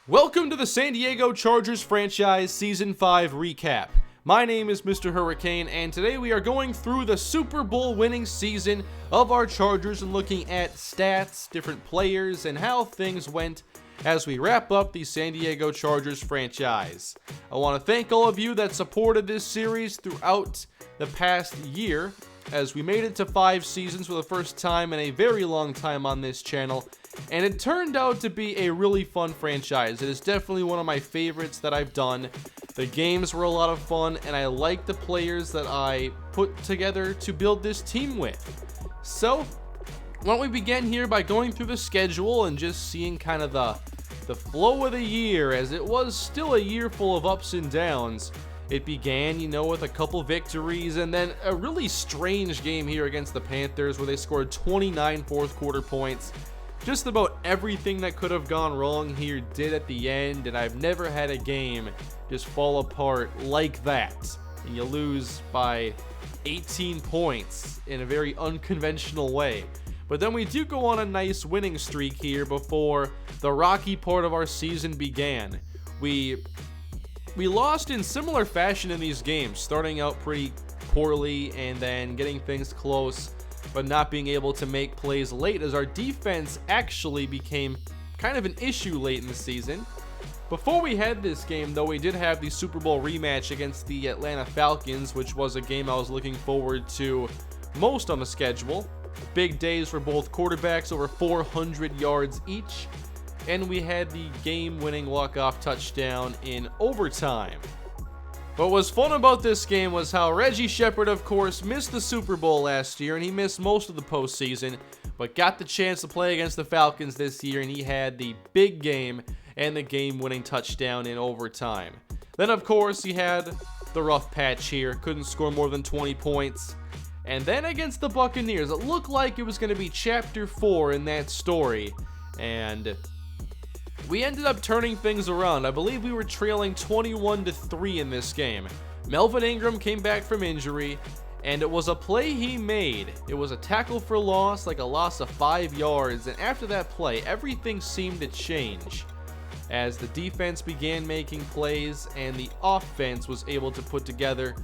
Welcome to the San Diego Chargers franchise Season 5 recap. My name is MrHurriicane, and today we are going through the Super Bowl winning season of our Chargers and looking at stats, different players, and how things went as we wrap up the San Diego Chargers franchise. I want to thank all of you that supported this series throughout the past year, as we made it to 5 seasons for the first time in a very long time on this channel. And it turned out to be a really fun franchise. It is definitely one of my favorites that I've done. The games were a lot of fun, and I like the players that I put together to build this team with. So, why don't we begin here by going through the schedule and just seeing kind of the flow of the year, as it was still a year full of ups and downs. It began, with a couple victories, and then a really strange game here against the Panthers where they scored 29 fourth quarter points. Just about everything that could have gone wrong here did at the end, and I've never had a game just fall apart like that. And you lose by 18 points in a very unconventional way. But then we do go on a nice winning streak here before the rocky part of our season began. We lost in similar fashion in these games, starting out pretty poorly and then getting things close, but not being able to make plays late, as our defense actually became kind of an issue late in the season. Before we had this game, though, we did have the Super Bowl rematch against the Atlanta Falcons, which was a game I was looking forward to most on the schedule. Big days for both quarterbacks, over 400 yards each, and we had the game-winning walk-off touchdown in overtime. What was fun about this game was how Reggie Shepard, of course, missed the Super Bowl last year, and he missed most of the postseason, but got the chance to play against the Falcons this year, and he had the big game and the game-winning touchdown in overtime. Then, of course, he had the rough patch here, couldn't score more than 20 points. And then against the Buccaneers, it looked like it was going to be Chapter 4 in that story, and we ended up turning things around. I believe we were trailing 21-3 in this game. Melvin Ingram came back from injury, and it was a play he made. It was a tackle for loss, like a loss of 5 yards, and after that play, everything seemed to change as the defense began making plays and the offense was able to put together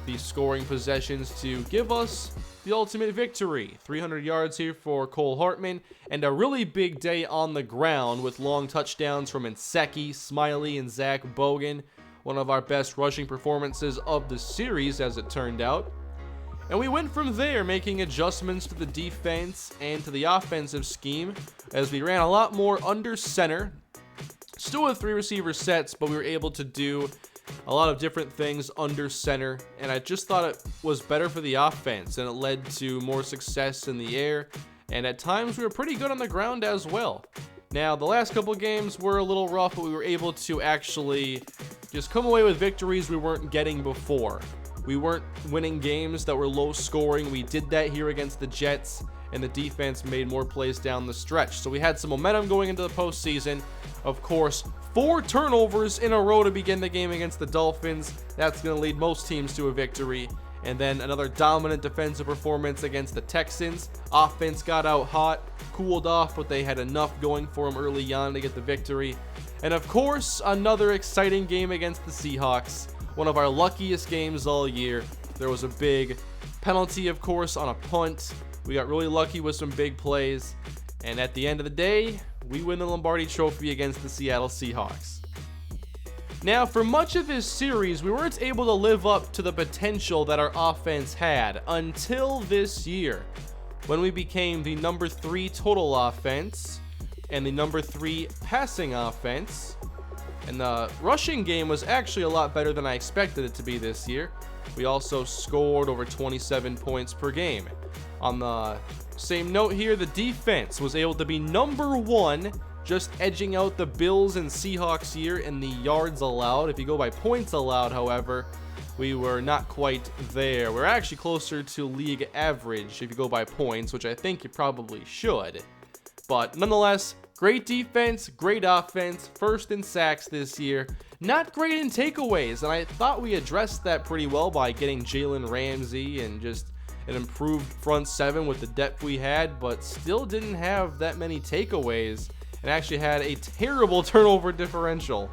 the scoring possessions to give us the ultimate victory. 300 yards here for Cole Hartman, and a really big day on the ground with long touchdowns from Nsekhe, Smiley, and Zach Bogan. One of our best rushing performances of the series, as it turned out. And we went from there, making adjustments to the defense and to the offensive scheme, as we ran a lot more under center. Still with 3 receiver sets, but we were able to do a lot of different things under center, and I just thought it was better for the offense, and it led to more success in the air, and at times we were pretty good on the ground as well. Now, the last couple games were a little rough, but we were able to actually just come away with victories we weren't getting before. We weren't winning games that were low scoring. We did that here against the Jets, and the defense made more plays down the stretch. So we had some momentum going into the postseason. Of course, 4 turnovers in a row to begin the game against the Dolphins. That's going to lead most teams to a victory. And then another dominant defensive performance against the Texans. Offense got out hot, cooled off, but they had enough going for them early on to get the victory. And of course, another exciting game against the Seahawks. One of our luckiest games all year. There was a big penalty, of course, on a punt. We got really lucky with some big plays. And at the end of the day, we win the Lombardi Trophy against the Seattle Seahawks. Now, for much of this series, we weren't able to live up to the potential that our offense had until this year, when we became the number 3 total offense and the number 3 passing offense. And the rushing game was actually a lot better than I expected it to be this year. We also scored over 27 points per game. On the same note here, the defense was able to be number 1, just edging out the Bills and Seahawks here in the yards allowed. If you go by points allowed, however, we were not quite there. We're actually closer to league average if you go by points, which I think you probably should. But nonetheless, great defense, great offense, first in sacks this year. Not great in takeaways, and I thought we addressed that pretty well by getting Jalen Ramsey and just an improved front 7 with the depth we had, but still didn't have that many takeaways. and actually had a terrible turnover differential.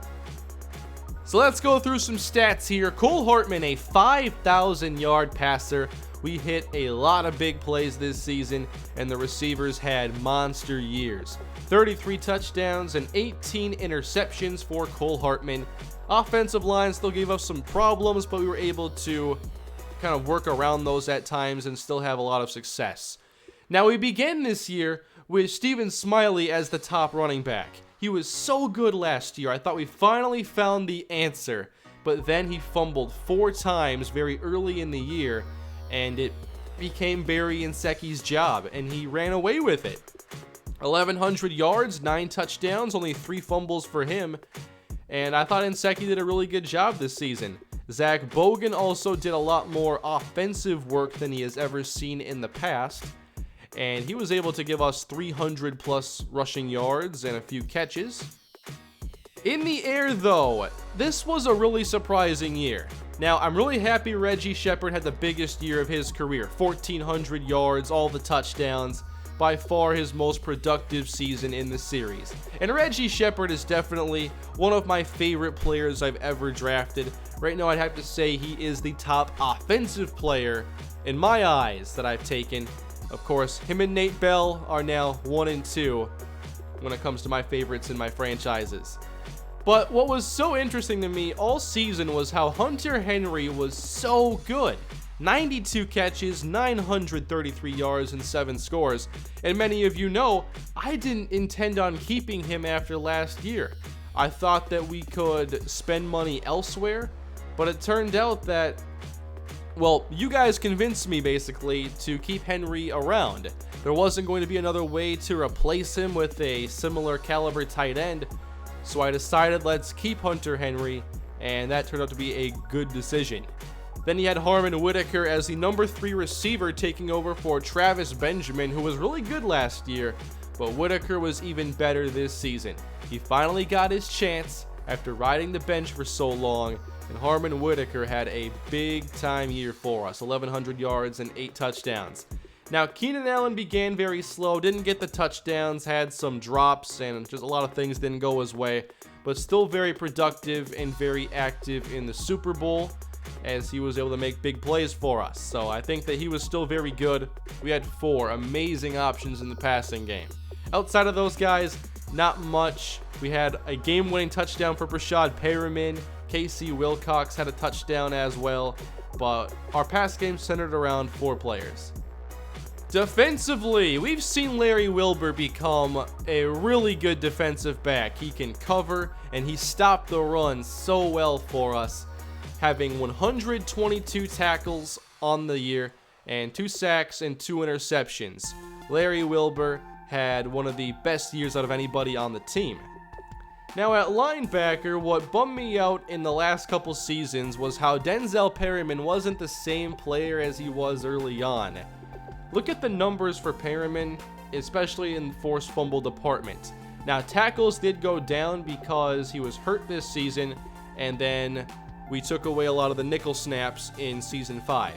So let's go through some stats here. Cole Hartman, a 5,000-yard passer. We hit a lot of big plays this season, and the receivers had monster years. 33 touchdowns and 18 interceptions for Cole Hartman. Offensive line still gave us some problems, but we were able to kind of work around those at times and still have a lot of success. Now, we began this year with Stephen Smiley as the top running back. He was so good last year. I thought we finally found the answer, but then he fumbled 4 times very early in the year, and it became Barry Nsecki's job, and he ran away with it. 1,100 yards, 9 touchdowns, only 3 fumbles for him, and I thought Nsecki did a really good job this season. Zach Bogan also did a lot more offensive work than he has ever seen in the past, and he was able to give us 300 plus rushing yards and a few catches. In the air though, this was a really surprising year. Now, I'm really happy Reggie Shepard had the biggest year of his career. 1,400 yards, all the touchdowns. By far his most productive season in the series. And Reggie Shepard is definitely one of my favorite players I've ever drafted. Right now, I'd have to say he is the top offensive player in my eyes that I've taken. Of course, him and Nate Bell are now 1 and 2 when it comes to my favorites in my franchises. But what was so interesting to me all season was how Hunter Henry was so good. 92 catches, 933 yards, and 7 scores. And many of you know, I didn't intend on keeping him after last year. I thought that we could spend money elsewhere, but it turned out that, well, you guys convinced me basically to keep Henry around. There wasn't going to be another way to replace him with a similar caliber tight end, so I decided let's keep Hunter Henry, and that turned out to be a good decision. Then he had Harmon Whitaker as the number 3 receiver, taking over for Travis Benjamin, who was really good last year, but Whitaker was even better this season. He finally got his chance after riding the bench for so long, and Harmon Whitaker had a big-time year for us, 1,100 yards and 8 touchdowns. Now, Keenan Allen began very slow, didn't get the touchdowns, had some drops, and just a lot of things didn't go his way, but still very productive and very active in the Super Bowl, as he was able to make big plays for us. So I think that he was still very good. We had 4 amazing options in the passing game. Outside of those guys, not much. We had a game-winning touchdown for Brashad Perriman. Casey Wilcox had a touchdown as well, but our pass game centered around 4 players. Defensively, we've seen Larry Wilbur become a really good defensive back. He can cover, and he stopped the run so well for us, having 122 tackles on the year and 2 sacks and 2 interceptions. Larry Wilbur had one of the best years out of anybody on the team. Now at linebacker, what bummed me out in the last couple seasons was how Denzel Perryman wasn't the same player as he was early on. Look at the numbers for Perryman, especially in the forced fumble department. Now tackles did go down because he was hurt this season, and then we took away a lot of the nickel snaps in season 5.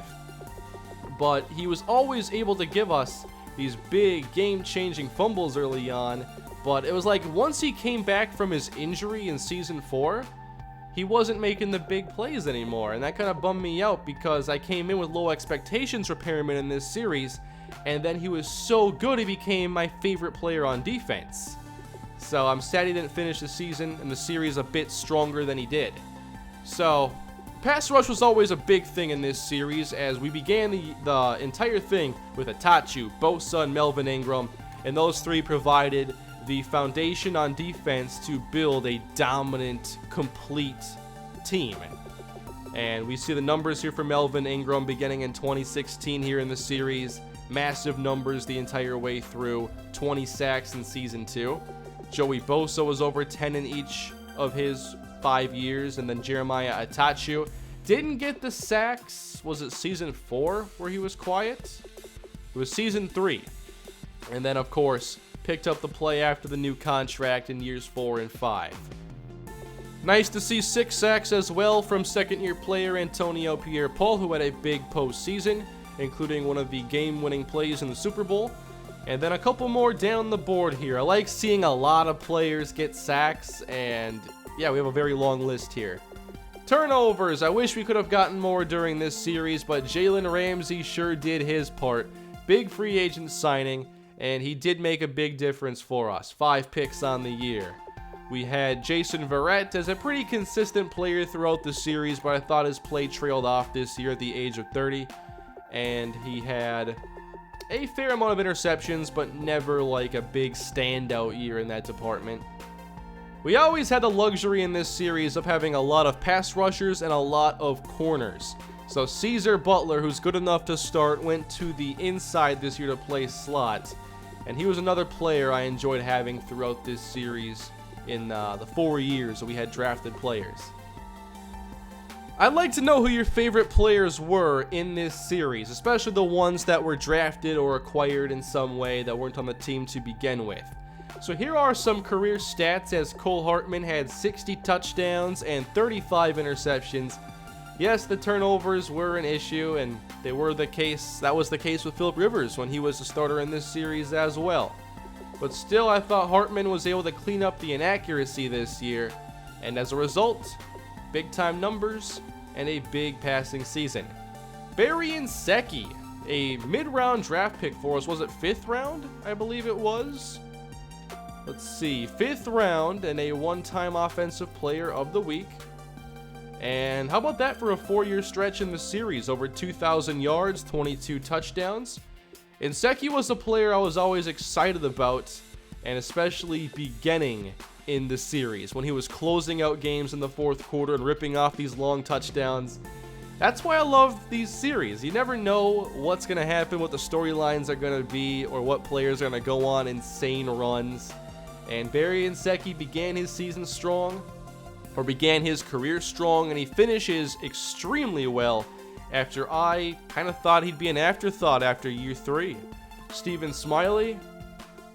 But he was always able to give us these big game-changing fumbles early on, but it was like once he came back from his injury in season 4, he wasn't making the big plays anymore, and that kind of bummed me out because I came in with low expectations for Perryman in this series, and then he was so good he became my favorite player on defense. So I'm sad he didn't finish the season and the series a bit stronger than he did. So, pass rush was always a big thing in this series, as we began the entire thing with Atachu, Bosa, and Melvin Ingram, and those 3 provided the foundation on defense to build a dominant, complete team. And we see the numbers here for Melvin Ingram beginning in 2016 here in the series. Massive numbers the entire way through, 20 sacks in season 2. Joey Bosa was over 10 in each of his 5 years, and then Jeremiah Atachu didn't get the sacks. Was it season 4 where he was quiet? It was season 3. And then, of course, picked up the play after the new contract in years 4 and 5. Nice to see 6 sacks as well from second-year player Antonio Pierre-Paul, who had a big postseason, including one of the game-winning plays in the Super Bowl. And then a couple more down the board here. I like seeing a lot of players get sacks, and yeah, we have a very long list here. Turnovers, I wish we could have gotten more during this series, but Jalen Ramsey sure did his part. Big free agent signing, and he did make a big difference for us. 5 picks on the year. We had Jason Verrett as a pretty consistent player throughout the series, but I thought his play trailed off this year at the age of 30. And he had a fair amount of interceptions, but never like a big standout year in that department. We always had the luxury in this series of having a lot of pass rushers and a lot of corners. So Caesar Butler, who's good enough to start, went to the inside this year to play slot. And he was another player I enjoyed having throughout this series in the 4 years that we had drafted players. I'd like to know who your favorite players were in this series, especially the ones that were drafted or acquired in some way that weren't on the team to begin with. So here are some career stats, as Cole Hartman had 60 touchdowns and 35 interceptions. Yes, the turnovers were an issue, and they were the case. That was the case with Phillip Rivers when he was the starter in this series as well. But still, I thought Hartman was able to clean up the inaccuracy this year, and as a result, big-time numbers and a big passing season. Barry Nsekhe, a mid-round draft pick for us. Was it 5th round? I believe it was. Let's see, 5th round and a one-time offensive player of the week. And how about that for a 4-year stretch in the series? Over 2,000 yards, 22 touchdowns. Nsekhe was a player I was always excited about, and especially beginning in the series when he was closing out games in the 4th quarter and ripping off these long touchdowns. That's why I love these series. You never know what's going to happen, what the storylines are going to be, or what players are going to go on insane runs. And Barry Nsekhe began his season strong, or began his career strong, and he finishes extremely well after I kind of thought he'd be an afterthought after year 3. Stephen Smiley,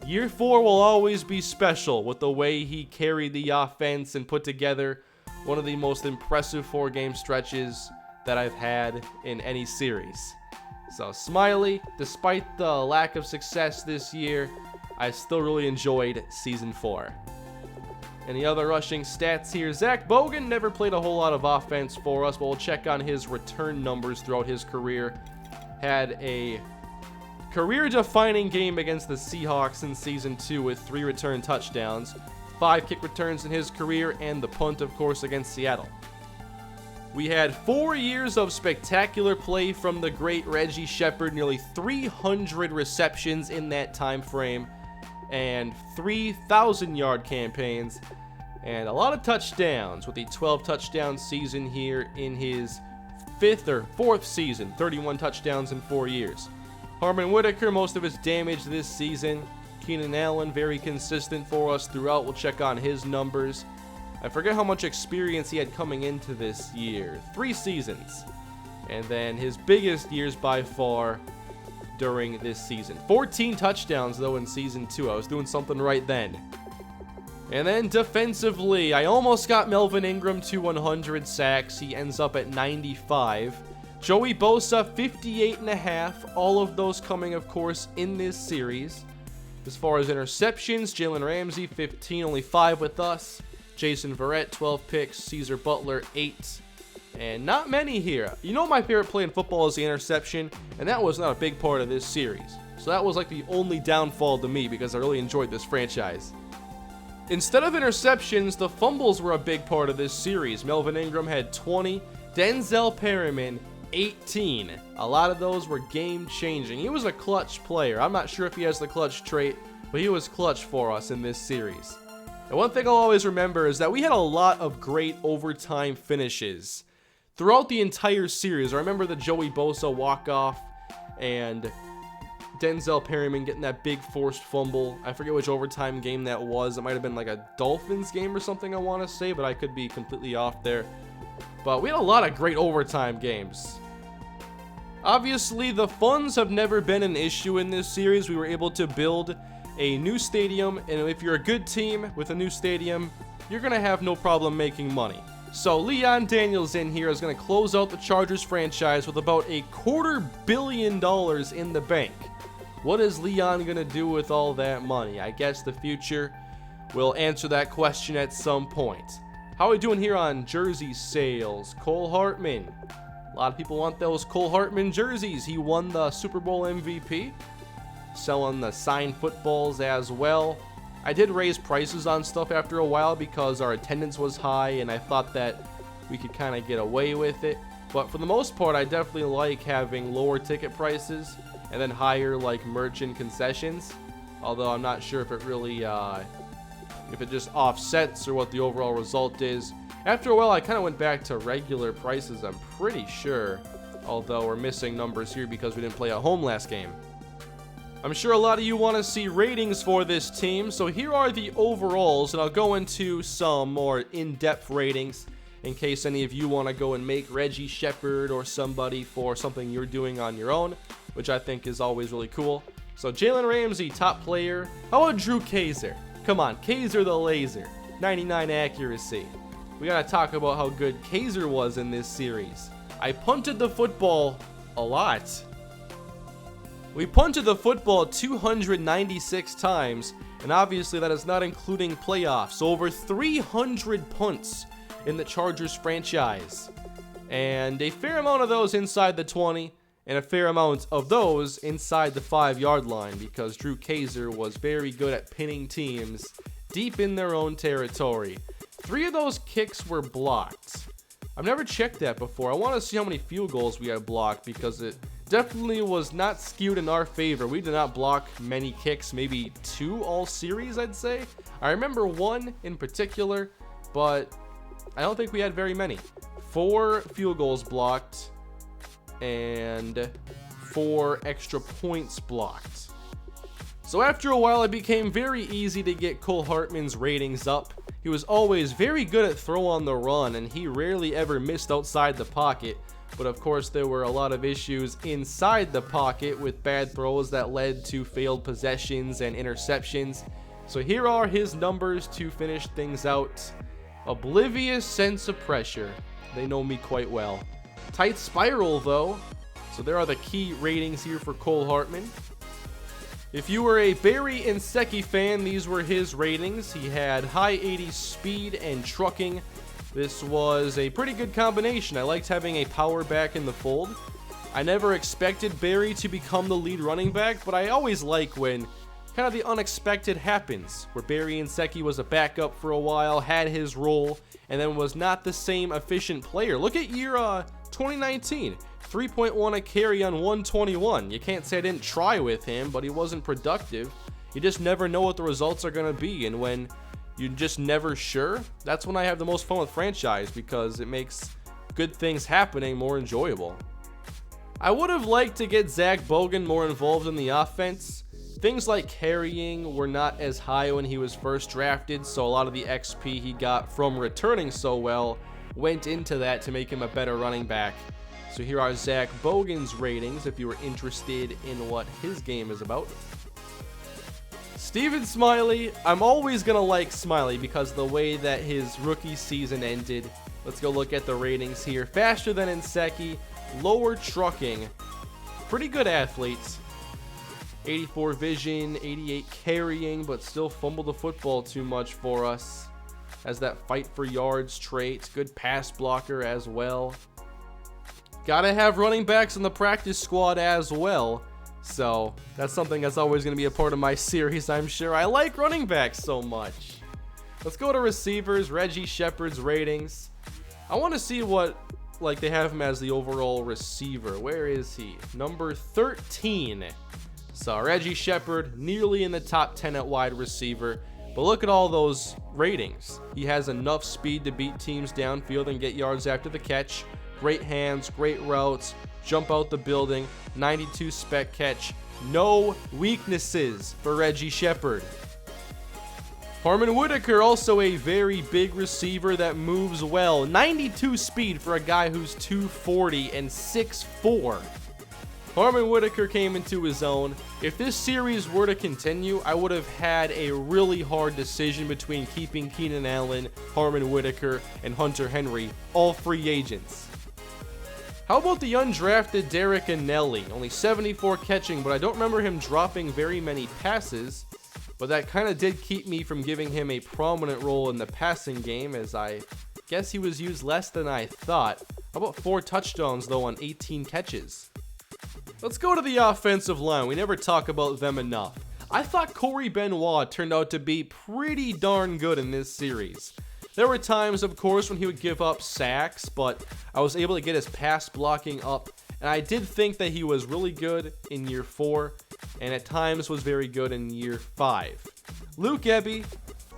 year 4 will always be special with the way he carried the offense and put together one of the most impressive 4-game stretches that I've had in any series. So Smiley, despite the lack of success this year, I still really enjoyed season 4. Any other rushing stats here? Zach Bogan never played a whole lot of offense for us, but we'll check on his return numbers throughout his career. Had a career-defining game against the Seahawks in Season 2 with 3 return touchdowns, 5 kick returns in his career, and the punt, of course, against Seattle. We had 4 years of spectacular play from the great Reggie Shepard, nearly 300 receptions in that time frame, and 3,000-yard campaigns, and a lot of touchdowns with a 12-touchdown season here in his 5th or 4th season, 31 touchdowns in 4 years. Harmon Whitaker, most of his damage this season. Keenan Allen, very consistent for us throughout. We'll check on his numbers. I forget how much experience he had coming into this year. 3 seasons. And then his biggest years by far during this season. 14 touchdowns, though, in Season 2. I was doing something right then. And then defensively, I almost got Melvin Ingram to 100 sacks. He ends up at 95. Joey Bosa, 58.5. All of those coming, of course, in this series. As far as interceptions, Jalen Ramsey, 15, only 5 with us. Jason Verrett, 12 picks. Caesar Butler, 8. And not many here. You know my favorite play in football is the interception, and that was not a big part of this series. So that was like the only downfall to me because I really enjoyed this franchise. Instead of interceptions, the fumbles were a big part of this series. Melvin Ingram had 20. Denzel Perryman, 18. A lot of those were game-changing. He was a clutch player. I'm not sure if he has the clutch trait, but he was clutch for us in this series. And one thing I'll always remember is that we had a lot of great overtime finishes throughout the entire series. I remember the Joey Bosa walk-off and Denzel Perryman getting that big forced fumble. I forget which overtime game that was. It might have been like a Dolphins game or something, I want to say, but I could be completely off there. But we had a lot of great overtime games. Obviously, the funds have never been an issue in this series. We were able to build a new stadium, and if you're a good team with a new stadium, you're going to have no problem making money. So Leon Daniels in here is going to close out the Chargers franchise with about $250 million in the bank. What is Leon going to do with all that money? I guess the future will answer that question at some point. How are we doing here on jersey sales? Cole Hartman. A lot of people want those Cole Hartman jerseys. He won the Super Bowl MVP. Selling the signed footballs as well. I did raise prices on stuff after a while because our attendance was high and I thought that we could kind of get away with it. But for the most part, I definitely like having lower ticket prices and then higher like merch and concessions. Although I'm not sure if it really, if it just offsets or what the overall result is. After a while, I kind of went back to regular prices, I'm pretty sure. Although we're missing numbers here because we didn't play at home last game. I'm sure a lot of you want to see ratings for this team, so here are the overalls, and I'll go into some more in-depth ratings in case any of you want to go and make Reggie Shepard or somebody for something you're doing on your own, which I think is always really cool. So Jalen Ramsey, top player. How about Drew Kaiser? Come on, Kaiser the laser, 99 accuracy. We gotta talk about how good Kaiser was in this series. I punted the football a lot. We punted the football 296 times, and obviously that is not including playoffs. Over 300 punts in the Chargers franchise. And a fair amount of those inside the 20, and a fair amount of those inside the 5-yard line, because Drew Kaiser was very good at pinning teams deep in their own territory. 3 of those kicks were blocked. I've never checked that before. I want to see how many field goals we had blocked, because it definitely was not skewed in our favor. We did not block many kicks, maybe 2 all series, I'd say. I remember 1 in particular, but I don't think we had very many. 4 field goals blocked and 4 extra points blocked. So after a while, it became very easy to get Cole Hartman's ratings up. He was always very good at throw on the run, and he rarely ever missed outside the pocket. But of course, there were a lot of issues inside the pocket with bad throws that led to failed possessions and interceptions. So here are his numbers to finish things out. Oblivious sense of pressure. They know me quite well. Tight spiral though. So there are the key ratings here for Cole Hartman. If you were a Barry Nsekhe fan, these were his ratings. He had high 80s speed and trucking. This was a pretty good combination. I liked having a power back in the fold. I never expected Barry to become the lead running back, but I always like when kind of the unexpected happens, where Barry Nsekhe was a backup for a while, had his role, and then was not the same efficient player. Look at year 2019, 3.1 a carry on 121. You can't say I didn't try with him, but he wasn't productive. You just never know what the results are going to be, and when you're just never sure, that's when I have the most fun with franchise, because it makes good things happening more enjoyable. I would have liked to get Zach Bogan more involved in the offense. Things like carrying were not as high when he was first drafted, so a lot of the XP he got from returning so well went into that to make him a better running back. So here are Zach Bogan's ratings if you were interested in what his game is about. Steven Smiley, I'm always going to like Smiley because of the way that his rookie season ended. Let's go look at the ratings here. Faster than Nsekhe, lower trucking, pretty good athletes. 84 vision, 88 carrying, but still fumbled the football too much for us. Has that fight for yards trait, good pass blocker as well. Gotta have running backs in the practice squad as well. So that's something that's always going to be a part of my series, I'm sure. I like running backs so much. Let's go to receivers, Reggie Shepard's ratings. I want to see what, like, they have him as the overall receiver. Where is he? Number 13. So Reggie Shepard, nearly in the top 10 at wide receiver. But look at all those ratings. He has enough speed to beat teams downfield and get yards after the catch. Great hands, great routes, jump out the building, 92 spec catch. No weaknesses for Reggie Shepard. Harmon Whitaker, also a very big receiver that moves well. 92 speed for a guy who's 240 and 6'4". Harmon Whitaker came into his own. If this series were to continue, I would have had a really hard decision between keeping Keenan Allen, Harmon Whitaker, and Hunter Henry, all free agents. How about the undrafted Derek Anelli? Only 74 catching, but I don't remember him dropping very many passes. But that kind of did keep me from giving him a prominent role in the passing game, as I guess he was used less than I thought. How about 4 touchdowns, though, on 18 catches? Let's go to the offensive line. We never talk about them enough. I thought Corey Benoit turned out to be pretty darn good in this series. There were times, of course, when he would give up sacks, but I was able to get his pass blocking up, and I did think that he was really good in year 4, and at times was very good in year 5. Luke Ebby,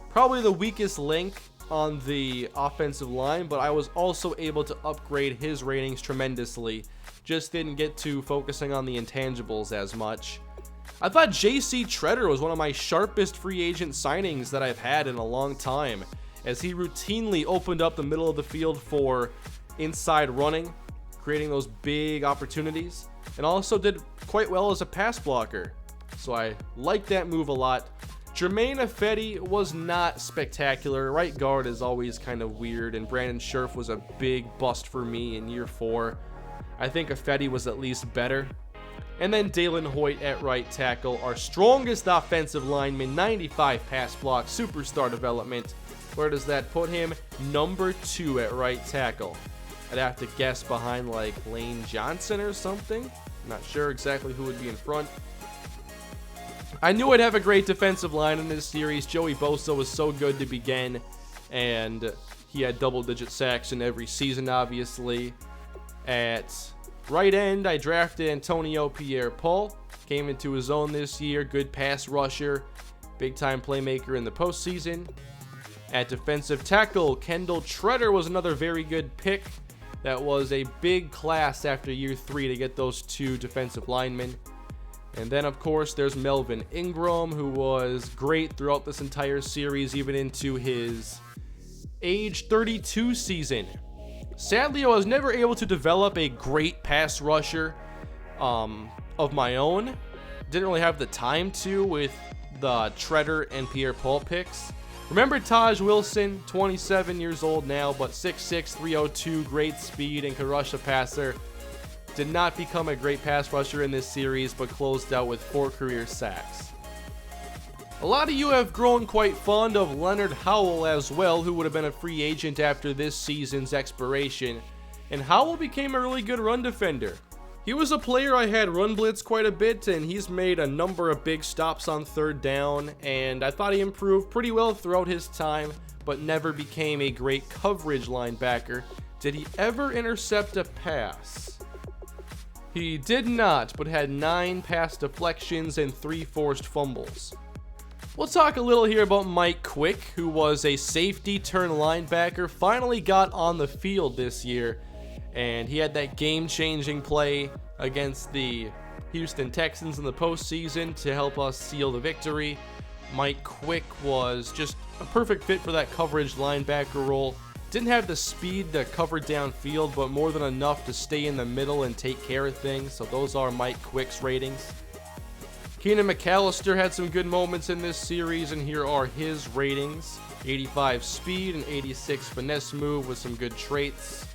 probably the weakest link on the offensive line, but I was also able to upgrade his ratings tremendously. Just didn't get to focusing on the intangibles as much. I thought J.C. Treader was one of my sharpest free agent signings that I've had in a long time, as he routinely opened up the middle of the field for inside running, creating those big opportunities, and also did quite well as a pass blocker. So I like that move a lot. Jermaine Ifedi was not spectacular. Right guard is always kind of weird, and Brandon Scherf was a big bust for me in year 4. I think Ifedi was at least better. And then Dalen Hoyt at right tackle, our strongest offensive lineman, 95 pass block, superstar development. Where does that put him? Number 2 at right tackle. I'd have to guess behind like Lane Johnson or something. Not sure exactly who would be in front. I knew I'd have a great defensive line in this series. Joey Bosa was so good to begin, and he had double-digit sacks in every season, obviously. At right end, I drafted Antonio Pierre-Paul. Came into his own this year. Good pass rusher. Big-time playmaker in the postseason. At defensive tackle, Kendall Treader was another very good pick. That was a big class after year 3 to get those 2 defensive linemen. And then, of course, there's Melvin Ingram, who was great throughout this entire series, even into his age 32 season. Sadly, I was never able to develop a great pass rusher of my own. Didn't really have the time to with the Treader and Pierre-Paul picks. Remember Taj Wilson, 27 years old now, but 6'6", 302, great speed, and could rush a passer. Did not become a great pass rusher in this series, but closed out with 4 career sacks. A lot of you have grown quite fond of Leonard Howell as well, who would have been a free agent after this season's expiration. And Howell became a really good run defender. He was a player I had run blitz quite a bit, and he's made a number of big stops on 3rd down, and I thought he improved pretty well throughout his time, but never became a great coverage linebacker. Did he ever intercept a pass? He did not, but had 9 pass deflections and 3 forced fumbles. We'll talk a little here about Mike Quick, who was a safety turned linebacker, finally got on the field this year, and he had that game-changing play against the Houston Texans in the postseason to help us seal the victory. Mike Quick was just a perfect fit for that coverage linebacker role. Didn't have the speed to cover downfield, but more than enough to stay in the middle and take care of things. So those are Mike Quick's ratings. Keenan McAllister had some good moments in this series, and here are his ratings. 85 speed and 86 finesse move with some good traits.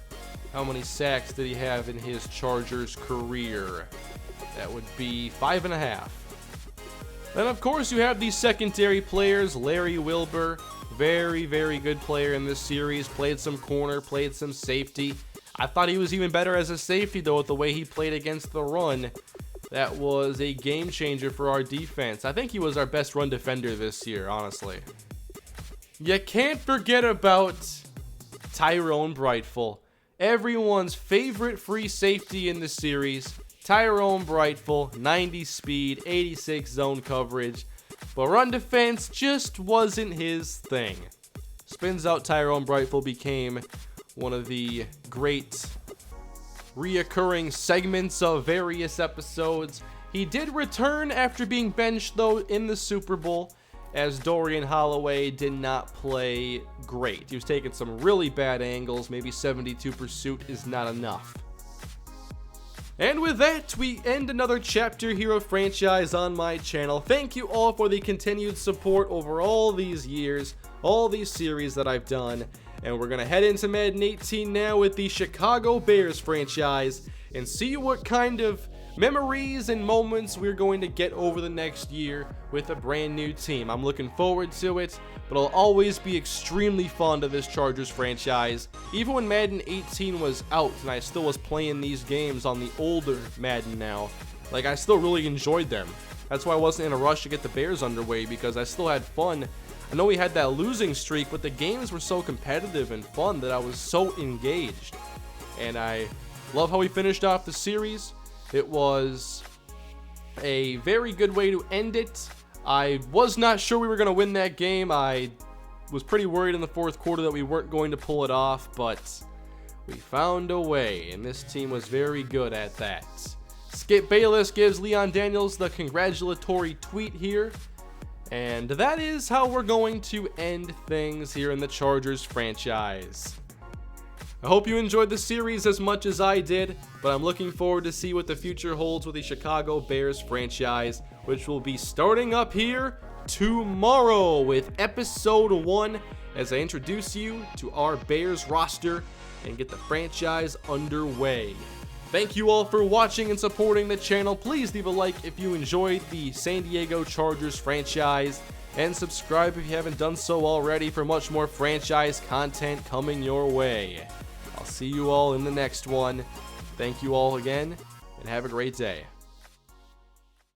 How many sacks did he have in his Chargers career? That would be 5.5. Then, of course, you have these secondary players. Larry Wilbur, very, very good player in this series. Played some corner, played some safety. I thought he was even better as a safety, though, with the way he played against the run. That was a game changer for our defense. I think he was our best run defender this year, honestly. You can't forget about Tyrone Brightful. Everyone's favorite free safety in the series. Tyrone Brightful, 90 speed, 86 zone coverage. But run defense just wasn't his thing. Spins out Tyrone Brightful became one of the great reoccurring segments of various episodes. He did return after being benched, though, in the Super Bowl, as Dorian Holloway did not play great. He was taking some really bad angles. Maybe 72 pursuit is not enough. And with that, we end another chapter here of Franchise on my channel. Thank you all for the continued support over all these years, all these series that I've done. And we're going to head into Madden 18 now with the Chicago Bears franchise and see what kind of memories and moments we're going to get over the next year with a brand new team. I'm looking forward to it, but I'll always be extremely fond of this Chargers franchise. Even when Madden 18 was out and I still was playing these games on the older Madden now, like, I still really enjoyed them. That's why I wasn't in a rush to get the Bears underway, because I still had fun. I know we had that losing streak, but the games were so competitive and fun that I was so engaged. And I love how we finished off the series. It was a very good way to end it. I was not sure we were going to win that game. I was pretty worried in the fourth quarter that we weren't going to pull it off, but we found a way, and this team was very good at that. Skip Bayless gives Leon Daniels the congratulatory tweet here, and that is how we're going to end things here in the Chargers franchise. I hope you enjoyed the series as much as I did, but I'm looking forward to see what the future holds with the Chicago Bears franchise, which will be starting up here tomorrow with episode 1 as I introduce you to our Bears roster and get the franchise underway. Thank you all for watching and supporting the channel. Please leave a like if you enjoyed the San Diego Chargers franchise, and subscribe if you haven't done so already for much more franchise content coming your way. I'll see you all in the next one. Thank you all again, and have a great day.